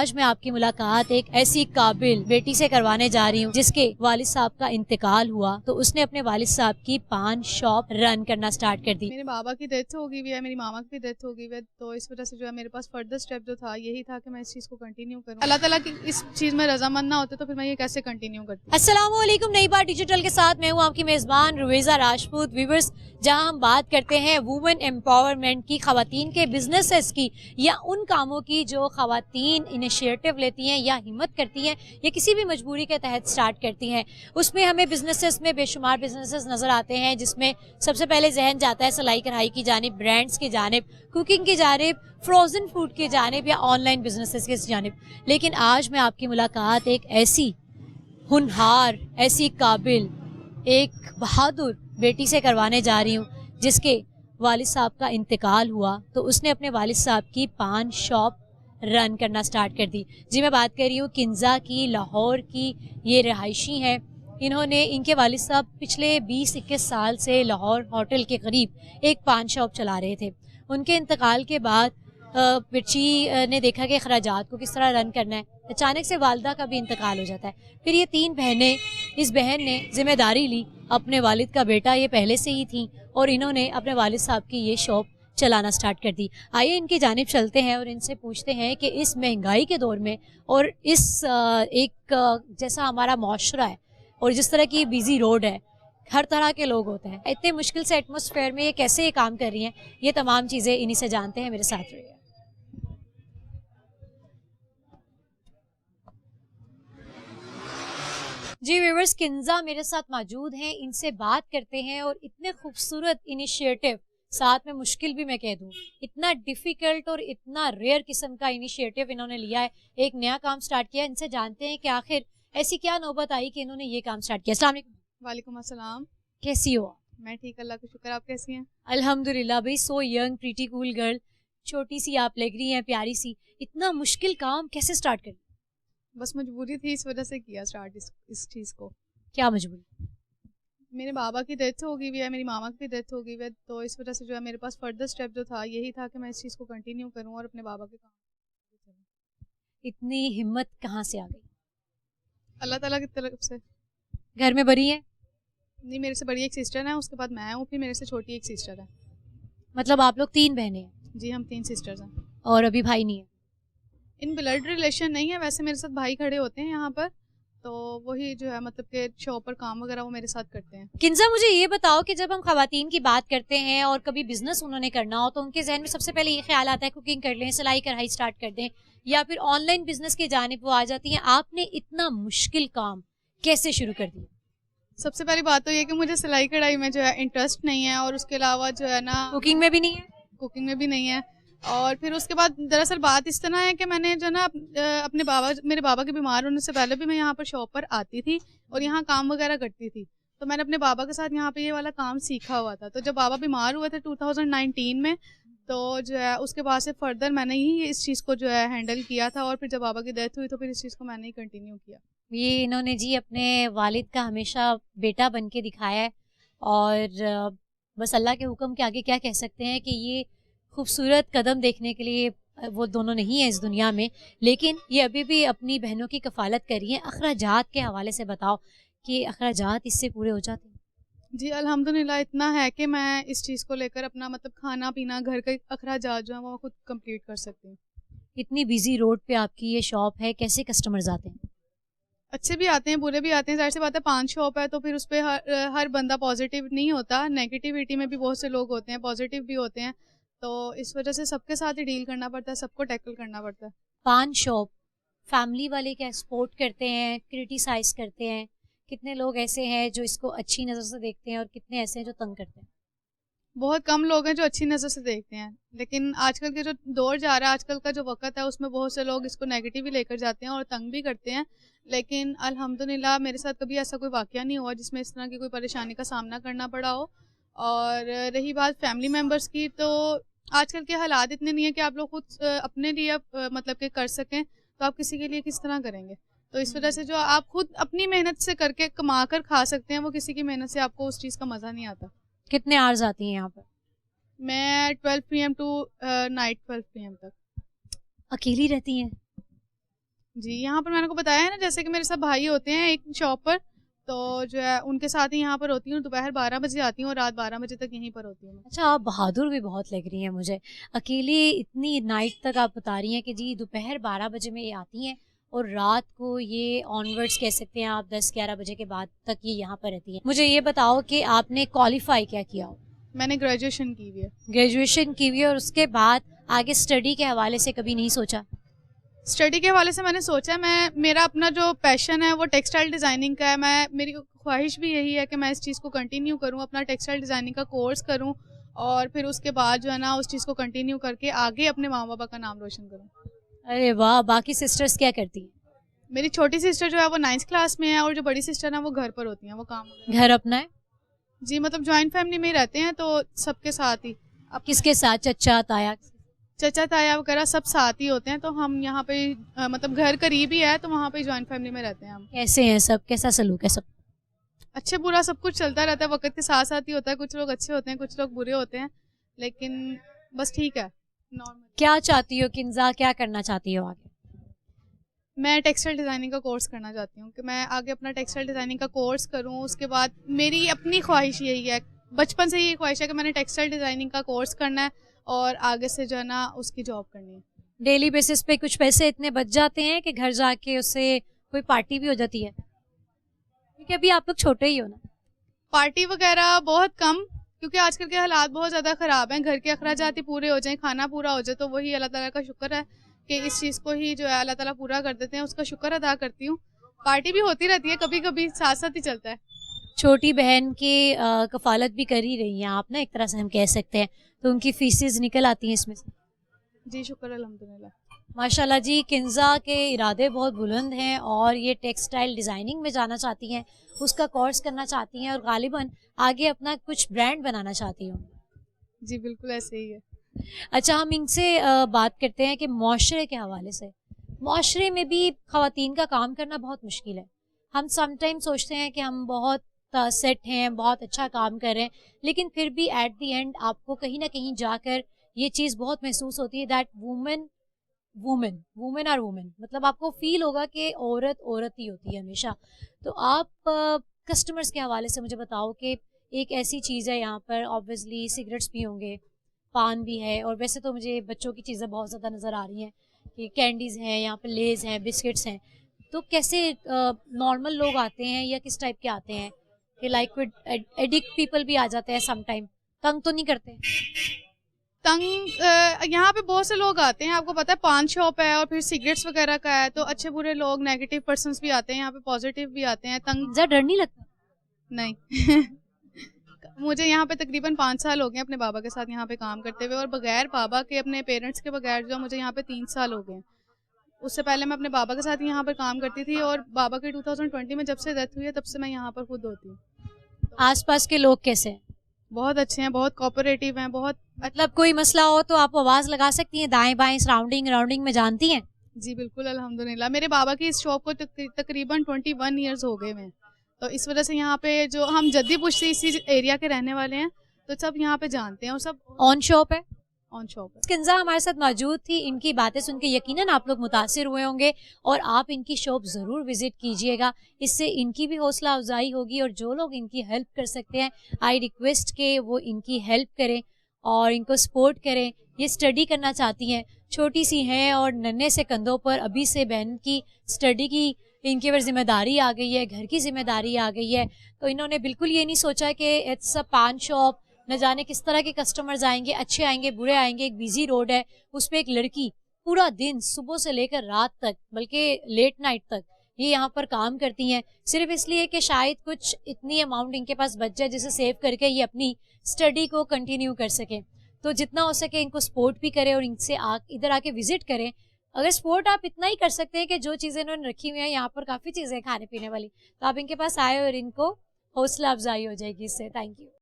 आज मैं आपकी मुलाकात एक ऐसी काबिल बेटी से करवाने जा रही हूँ जिसके वालिद साहब का इंतकाल हुआ तो उसने अपने वालिद साहब की पान शॉप रन करना स्टार्ट कर दी। मेरे बाबा की डेथ हो गई हुई है, मेरी मामा की भी डेथ हो गई हुई है, तो इस वजह से जो है मेरे पास फर्दर स्टेप जो था यही था कि मैं इस चीज़ को कंटिन्यू करूँ। अल्लाह ताला की इस चीज़ में रजामंद ना होते तो फिर मैं ये कैसे कंटिन्यू करती। अस्सलाम वालेकुम, नई बात डिजिटल के साथ मैं हूँ आपकी मेज़बान रुवेज़ा राजपूत। व्यूअर्स, जहाँ हम बात करते हैं वुमेन एम्पावरमेंट की, ख़वातीन के बिजनेसेस की या उन कामों की जो ख़वातीन इनिशिएटिव लेती हैं या हिम्मत करती हैं या किसी भी मजबूरी के तहत स्टार्ट करती हैं। उसमें हमें बिजनेसेस में बेशुमार बिजनेसेस नज़र आते हैं जिसमें सबसे पहले जहन जाता है सिलाई कढ़ाई की जानिब, ब्रांड्स की जानिब, कुकिंग की जानिब, फ्रोज़न फूड की जानिब या ऑनलाइन बिजनेसेस की जानिब। लेकिन आज मैं आपकी मुलाकात एक ऐसी हुनहार, ऐसी काबिल, एक बहादुर बेटी से करवाने जा रही हूँ जिसके वालिद साहब का इंतकाल हुआ तो उसने अपने वालिद साहब की पान शॉप रन करना स्टार्ट कर दी। जी, मैं बात कर रही हूँ किंजा की, लाहौर की ये रहायशी हैं। इन्होंने, इनके वालिद साहब पिछले 20-21 साल से लाहौर होटल के करीब एक पान शॉप चला रहे थे। उनके इंतकाल के बाद पिरची ने देखा कि अखराजात को किस तरह रन करना है। अचानक से वालदा का भी इंतकाल हो जाता है। फिर ये 3 बहनें, इस बहन ने जिम्मेदारी ली, अपने वालिद का बेटा ये पहले से ही थी और इन्होंने अपने वालिद साहब की ये शॉप चलाना स्टार्ट कर दी। आइए इनकी जानिब चलते हैं और इनसे पूछते हैं कि इस महंगाई के दौर में और इस जैसा हमारा माशरा है और जिस तरह की बिजी रोड है, हर तरह के लोग होते हैं, इतने मुश्किल से एटमॉस्फेयर में ये कैसे ये काम कर रही हैं, ये तमाम चीज़ें इन्हीं से जानते हैं। मेरे साथ रहिए। जी व्यूअर्स, किंजा मेरे साथ मौजूद हैं, इनसे बात करते हैं और इतने खूबसूरत इनिशिएटिव, साथ में मुश्किल भी मैं कह दूं, इतना डिफ़िकल्ट और इतना रेयर किस्म का इनिशिएटिव इन्होंने लिया है, एक नया काम स्टार्ट किया। इनसे जानते हैं कि आखिर ऐसी क्या नौबत आई कि इन्होंने ये काम स्टार्ट किया। अस्सलाम वालेकुम। वालेकुम अस्सलाम। कैसी हो आप? मैं ठीक, अल्लाह का शुक्र। आप कैसी हैं? अल्हम्दुलिल्लाह भाई, so young, pretty cool girl, छोटी सी आप लग रही हैं, प्यारी सी। इतना मुश्किल काम कैसे स्टार्ट कर? बस मजबूरी थी, इस वजह से किया स्टार्ट इस चीज़ को। क्या मजबूरी? मेरे बाबा की डेथ हो गई हुई है, मेरी मामा की भी डेथ हो गई हुई है, तो इस वजह से जो है मेरे पास फर्दर स्टेप जो था यही था कि मैं इस चीज़ को कंटिन्यू करूँ और अपने बाबा के काम चलूँ। इतनी हिम्मत कहाँ से आ गई? अल्लाह ताला की तरफ से। घर में बड़ी हैं? नहीं, मेरे से बड़ी एक सिस्टर है, उसके बाद मैं हूँ, फिर मेरे से छोटी एक सिस्टर है। मतलब आप लोग 3 बहनें हैं जी, हम 3 सिस्टर्स हैं। और अभी भाई नहीं है? इन ब्लड रिलेशन नहीं है, वैसे मेरे साथ भाई खड़े होते हैं यहाँ पर, तो वही जो है मतलब कि शॉप पर काम वगैरह वो मेरे साथ करते हैं। किंजा, मुझे ये बताओ कि जब हम खवातीन की बात करते हैं और कभी बिजनेस उन्होंने करना हो तो उनके जहन में सबसे पहले ये ख्याल आता है कुकिंग कर लें, सिलाई कढ़ाई स्टार्ट कर दें या फिर ऑनलाइन बिजनेस की जानिब वो आ जाती हैं। आपने इतना मुश्किल काम कैसे शुरू कर दिया? सबसे पहली बात तो ये कि मुझे सिलाई कढ़ाई में जो है इंटरेस्ट नहीं है, और उसके अलावा जो है ना कुकिंग में भी नहीं है? कुकिंग में भी नहीं है। और फिर उसके बाद दरअसल बात इस तरह है कि मैंने जो ना अपने मेरे बाबा के बीमार होने से पहले भी मैं यहाँ पर शॉप पर आती थी और यहाँ काम वगैरह करती थी, तो मैंने अपने बाबा के साथ यहाँ पे ये वाला काम सीखा हुआ था। तो जब बाबा बीमार हुए थे 2019 में, तो जो है उसके बाद से फर्दर मैंने ही इस चीज़ को जो है हैंडल किया था, और फिर जब बाबा की डेथ हुई तो फिर इस चीज़ को मैंने ही कंटिन्यू किया। ये इन्होंने जी अपने वालिद का हमेशा बेटा बन के दिखाया है और बस अल्लाह के हुक्म के आगे क्या कह सकते हैं कि ये खूबसूरत कदम देखने के लिए वो दोनों नहीं है इस दुनिया में, लेकिन ये अभी भी अपनी बहनों की कफ़ालत कर रही हैं। अखराजात के हवाले से बताओ कि अखराजात इससे पूरे हो जाते हैं? जी, अल्हम्दुलिल्लाह इतना है कि मैं इस चीज़ को लेकर अपना मतलब खाना-पीना, घर के अखराजात जो हैं वो खुद कंप्लीट कर सकती हूँ। इतनी बिजी रोड पे आपकी ये शॉप है, कैसे कस्टमर्स आते हैं? अच्छे भी आते हैं, बुरे भी आते हैं, ज़ाहिर-सी बात है पान शॉप है तो फिर उसपे हर बंदा पॉज़िटिव नहीं होता, नेगेटिविटी में भी बहुत से लोग होते हैं, पॉज़िटिव भी होते हैं, तो इस वजह से सबके साथ ही डील करना पड़ता है, सबको टैकल करना पड़ता है। पान शॉप, फैमिली वाले क्या सपोर्ट करते हैं, क्रिटिसाइज़ करते हैं? कितने लोग ऐसे हैं जो इसको अच्छी नज़र से देखते हैं और कितने ऐसे हैं जो तंग करते हैं? बहुत कम लोग हैं जो अच्छी नज़र से देखते हैं, लेकिन आजकल के जो दौर जा रहा है, आजकल का जो वक़्त है उसमें बहुत से लोग इसको नेगेटिव ही लेकर जाते हैं और तंग भी करते हैं। लेकिन अल्हम्दुलिल्लाह मेरे साथ कभी ऐसा कोई वाक़या नहीं हुआ जिसमें इस तरह की कोई परेशानी का सामना करना पड़ा हो। और रही बात फैमिली मेंबर्स की, तो आजकल के हालात इतने नहीं है कि आप लोग खुद अपने लिए मतलब कि कर सकें, तो आप किसी के लिए किस तरह करेंगे? तो इस वजह से जो आप खुद अपनी मेहनत से करके कमा कर खा सकते हैं, वो किसी की मेहनत से आपको उस चीज़ का मज़ा नहीं आता। कितने आवर्स आती हैं यहाँ पर? मैं 12 पीएम टू नाइट 12 पीएम तक। अकेली रहती हैं? जी, यहाँ पर मैंने आपको बताया है ना, जैसे कि मेरे साथ भाई होते हैं एक शॉप पर, तो जो है उनके साथ ही यहाँ पर होती हूँ, दोपहर 12 बजे आती हूँ और रात 12 बजे तक यहीं पर होती हूँ मैं। अच्छा, आप बहादुर भी बहुत लग रही हैं मुझे। अकेले इतनी नाइट तक आप बता रही हैं कि जी दोपहर 12 बजे में ये आती हैं और रात को ये ऑनवर्ड्स कह सकते हैं आप 10-11 बजे के बाद तक ये यहाँ पर रहती हैं। मुझे ये बताओ कि आपने क्वालिफ़ाई क्या किया हो? मैंने ग्रेजुएशन की हुई है। ग्रेजुएशन की हुई है और उसके बाद आगे स्टडी के हवाले से कभी नहीं सोचा? स्टडी के हवाले से मैंने सोचा है, मेरा अपना जो पैशन है वो टेक्सटाइल डिज़ाइनिंग का है। मेरी ख्वाहिश भी यही है कि मैं इस चीज़ को कंटिन्यू करूँ, अपना टेक्सटाइल डिज़ाइनिंग का कोर्स करूँ और फिर उसके बाद जो है ना उस चीज़ को कंटिन्यू करके आगे अपने माँ-बाप का नाम रोशन करूँ। अरे वाह! बाकी सिस्टर्स क्या करती हैं? मेरी छोटी सिस्टर जो है वो 9th क्लास में है और जो बड़ी सिस्टर है वो घर पर होती हैं, वो काम वगैरह। घर अपना है? जी, मतलब जॉइंट फैमिली में ही रहते हैं तो सबके साथ ही। अब किसके साथ? चचा, ताया? चाचा ताया वगैरह सब साथ ही होते हैं, तो हम यहाँ पे मतलब घर करीब ही है तो वहाँ पे जॉइंट फैमिली में रहते हैं हम। कैसे हैं सब? कैसा सलूक है सब? अच्छे बुरा सब कुछ चलता रहता है, वक़्त के साथ साथ ही होता है। कुछ लोग अच्छे होते हैं, कुछ लोग बुरे होते हैं, लेकिन बस ठीक है, नॉर्मल। क्या चाहती हो किन्ज़ा, क्या करना चाहती हो आगे? मैं टेक्सटाइल डिज़ाइनिंग का कोर्स करना चाहती हूँ कि मैं आगे अपना टेक्सटाइल डिज़ाइनिंग का कोर्स करूँ। उसके बाद मेरी अपनी ख्वाहिश यही है, बचपन से यही ख्वाहिश है कि मैंने टेक्सटाइल डिज़ाइनिंग का कोर्स करना है और आगे से जो है ना उसकी जॉब करनी है। डेली बेसिस पे कुछ पैसे इतने बच जाते हैं कि घर जाके उससे कोई पार्टी भी हो जाती है? क्योंकि अभी आप लोग छोटे ही हो ना। पार्टी वगैरह बहुत कम, क्योंकि आजकल के हालात बहुत ज़्यादा ख़राब हैं। घर के अखराजात ही पूरे हो जाएँ, खाना पूरा हो जाए, तो वही अल्लाह ताला का शुक्र है कि इस चीज़ को ही जो है अल्लाह ताला पूरा कर देते हैं, उसका शुक्र अदा करती हूँ। पार्टी भी होती रहती है कभी-कभी, साथ-साथ ही चलता है। छोटी बहन की कफ़ालत भी कर ही रही हैं आप ना, एक तरह से हम कह सकते हैं। तो उनकी फ़ीसेज़ निकल आती हैं इसमें से। जी, शुक्र अल्हम्दुलिल्लाह। माशाल्लाह जी, किन्ज़ा के इरादे बहुत बुलंद हैं और ये टेक्सटाइल डिज़ाइनिंग में जाना चाहती हैं, उसका कोर्स करना चाहती हैं और ग़ालिबन आगे अपना कुछ ब्रांड बनाना चाहती हों। जी, बिल्कुल ऐसे ही है। अच्छा, हम इनसे बात करते हैं कि मुआशरे के हवाले से। मुआशरे में भी ख़वातीन का काम करना बहुत मुश्किल है। हम समटाइम सोचते हैं कि हम बहुत सेट हैं, बहुत अच्छा काम कर रहे हैं, लेकिन फिर भी एट द एंड आपको कहीं न कहीं जाकर ये चीज़ बहुत महसूस होती है दैट वुमेन आर वुमेन, मतलब आपको फ़ील होगा कि औरत, औरत ही होती है हमेशा। तो आप कस्टमर्स के हवाले से मुझे बताओ कि एक ऐसी चीज़ है यहाँ पर, ऑब्वियसली सिगरेट्स भी होंगे, पान भी है और वैसे तो मुझे बच्चों की चीज़ें बहुत ज़्यादा नज़र आ रही हैं कि कैंडीज़ हैं, यहाँ पे लेज़ हैं, बिस्किट्स हैं। तो कैसे नॉर्मल लोग आते हैं या किस टाइप के आते हैं कि लाइक कोई एडिक्ट पीपल भी आ जाते हैं सम टाइम, तंग तो नहीं करते? यहाँ पे बहुत से लोग आते हैं, आपको पता है पान शॉप है और फिर सिगरेट्स वगैरह का है, तो अच्छे बुरे लोग, नेगेटिव पर्सन्स भी आते हैं, यहाँ पे पॉजिटिव भी आते हैं। ज़रा डर नहीं लगता? नहीं मुझे यहाँ पे तकरीबन 5 साल हो गए अपने बाबा के साथ यहाँ पे काम करते हुए, और बगैर बाबा के, अपने पेरेंट्स के बगैर जो मुझे यहाँ पे 3 साल हो गए हैं। उससे पहले मैं अपने बाबा के साथ ही यहाँ पर काम करती थी और बाबा की 2020 में जब से डेथ हुई है तब से मैं यहाँ पर खुद होती हूँ। आस-पास के लोग कैसे हैं? बहुत अच्छे हैं, बहुत कोऑपरेटिव हैं, बहुत। मतलब कोई मसला हो तो आप आवाज़ लगा सकती हैं दाएँ-बाएँ, सराउंडिंग में जानती हैं? जी बिल्कुल अल्हम्दुलिल्लाह। मेरे बाबा की इस शॉप को तकरीबन 21 ईयर्स हो गए हैं, तो इस वजह से यहाँ पे जो हम जद्दी पुश्ती इसी एरिया के रहने वाले हैं, तो सब यहाँ पे जानते हैं और सब ऑन शॉप है? ऑन शॉप है। किन्ज़ा हमारे साथ मौजूद थी, इनकी बातें सुन के यकीनन आप लोग मुतासिर हुए होंगे और आप इनकी शॉप ज़रूर विज़िट कीजिएगा। इससे इनकी भी हौसला अफ़ज़ाई होगी और जो लोग इनकी हेल्प कर सकते हैं, आई रिक्वेस्ट के वो इनकी हेल्प करें और इनको सपोर्ट करें। ये स्टडी करना चाहती हैं, छोटी सी हैं और नन्हे से कंधों पर अभी से बहन की स्टडी की इनके ऊपर ज़िम्मेदारी आ गई है, घर की ज़िम्मेदारी आ गई है। तो इन्होंने बिल्कुल ये नहीं सोचा कि इट्स अ पान शॉप, न जाने किस तरह के कस्टमर्स आएंगे, अच्छे आएंगे, बुरे आएंगे। एक बिजी रोड है, उस पर एक लड़की पूरा दिन सुबह से लेकर रात तक, बल्कि लेट नाइट तक ये यहाँ पर काम करती हैं, सिर्फ इसलिए कि शायद कुछ इतनी अमाउंट इनके पास बच जाए जिसे सेव करके ये अपनी स्टडी को कंटिन्यू कर सकें। तो जितना हो सके इनको सपोर्ट भी करें और इनसे इधर आके विजिट करें। अगर सपोर्ट आप इतना ही कर सकते हैं कि जो चीज़ें इन्होंने रखी हुई हैं, यहाँ पर काफ़ी चीज़ें खाने पीने वाली, तो आप इनके पास आए और इनको हौसला अफजाई हो जाएगी इससे। Thank you.